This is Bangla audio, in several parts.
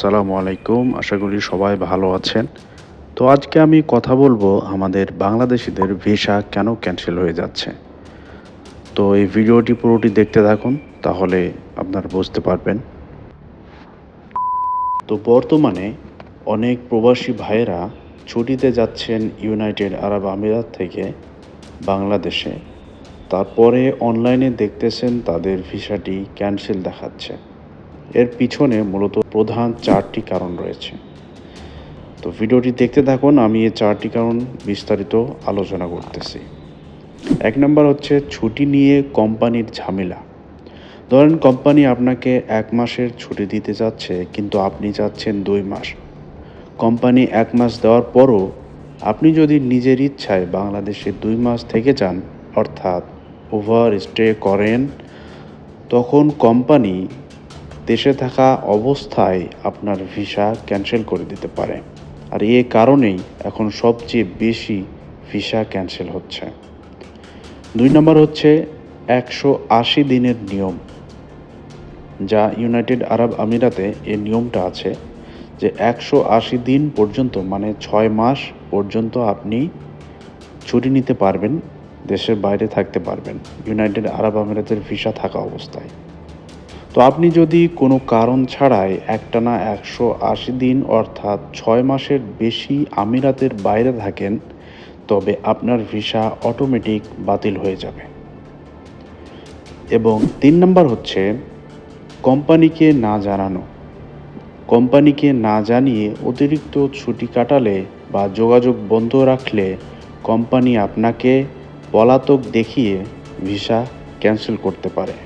আসসালামু আলাইকুম। আশা করি সবাই ভালো আছেন। তো আজকে আমি কথা বলবো আমাদের বাংলাদেশীদের ভিসা কেন ক্যানসেল হয়ে যাচ্ছে। তো এই ভিডিওটি পুরোটি দেখতে থাকুন, তাহলে আপনারা বুঝতে পারবেন। তো বর্তমানে অনেক প্রবাসী ভাইয়েরা ছুটিতে যাচ্ছেন ইউনাইটেড আরব আমিরাত থেকে বাংলাদেশে। তারপরে অনলাইনে দেখতেছেন তাদের ভিসাটি ক্যানসেল দেখাচ্ছে। এর পিছনে মূলত প্রধান 4টি কারণ রয়েছে। তো ভিডিওটি দেখতে থাকুন, আমি এই 4টি কারণ বিস্তারিত আলোচনা করতেছি। 1 নাম্বার হচ্ছে ছুটি নিয়ে কোম্পানির ঝামেলা। ধরেন কোম্পানি আপনাকে 1 মাসের ছুটি দিতে চাচ্ছে, কিন্তু আপনি চাচ্ছেন 2 মাস। কোম্পানি 1 মাস দেওয়ার পরও আপনি যদি নিজের ইচ্ছায় বাংলাদেশে 2 মাস থেকে যান, অর্থাৎ ওভার স্টে করেন, তখন কোম্পানি দেশে থাকা অবস্থায় আপনার ভিসা ক্যান্সেল করে দিতে পারে। আর এ কারণেই এখন সবচেয়ে বেশি ভিসা ক্যান্সেল হচ্ছে। 2 নম্বর হচ্ছে 180 দিনের নিয়ম, যা ইউনাইটেড আরব আমিরাতে এই নিয়মটা আছে যে 180 দিন পর্যন্ত, মানে 6 মাস পর্যন্ত আপনি ছুটি নিতে পারবেন, দেশের বাইরে থাকতে পারবেন ইউনাইটেড আরব আমিরাতের ভিসা থাকা অবস্থায়। তো আপনি যদি কোনো কারণ ছাড়াই একটানা 180 দিন অর্থাৎ 6 মাসের বেশি আমিরাতের বাইরে থাকেন, তবে আপনার ভিসা অটোমেটিক বাতিল হয়ে যাবে। এবং 3 নাম্বার হচ্ছে কোম্পানিকে না জানানো। কোম্পানিকে না জানিয়ে অতিরিক্ত ছুটি কাটালে বা যোগাযোগ বন্ধ রাখলে কোম্পানি আপনাকে পলাতক দেখিয়ে ভিসা ক্যান্সেল করতে পারে।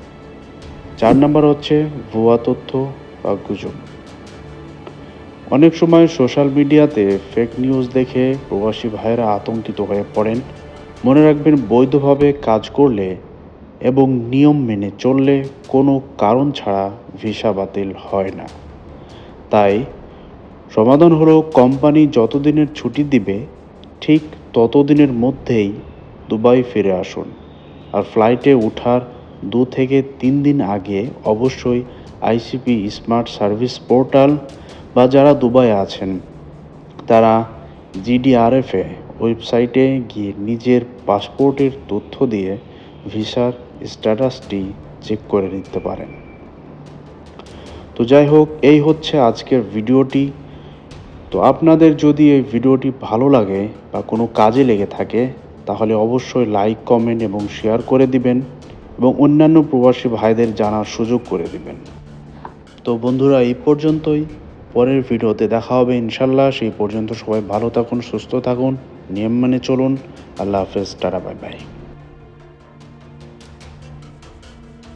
4 নাম্বার হচ্ছে ভুয়া তথ্য বা গুজব। অনেক সময় সোশ্যাল মিডিয়াতে ফেক নিউজ দেখে প্রবাসী ভাইয়েরা আতঙ্কিত হয়ে পড়েন। মনে রাখবেন, বৈধভাবে কাজ করলে এবং নিয়ম মেনে চললে কোনো কারণ ছাড়া ভিসা বাতিল হয় না। তাই সমাধান হলো, কোম্পানি যতদিনের ছুটি দিবে ঠিক ততদিনের মধ্যেই দুবাই ফিরে আসুন। আর ফ্লাইটে ওঠার 2 থেকে 3 দিন আগে অবশ্যই আইসিপি স্মার্ট সার্ভিস পোর্টাল বা যারা দুবাইয়ে আছেন তারা জিডিআরএফে ওয়েবসাইটে গিয়ে নিজের পাসপোর্টের তথ্য দিয়ে ভিসার স্ট্যাটাসটি চেক করে নিতে পারেন। তো যাই হোক, এই হচ্ছে আজকের ভিডিওটি। তো আপনাদের যদি এই ভিডিওটি ভালো লাগে বা কোনো কাজে লেগে থাকে, তাহলে অবশ্যই লাইক, কমেন্ট এবং শেয়ার করে দিবেন এবং অন্যান্য প্রবাসী ভাইদের জানার সুযোগ করে দিবেন। তো বন্ধুরা, এই পর্যন্তই। পরের ভিডিওতে দেখা হবে ইনশাল্লাহ। সেই পর্যন্ত সবাই ভালো থাকুন, সুস্থ থাকুন, নিয়ম মেনে চলুন। আল্লাহ হাফেজ, টাটা, বাই বাই।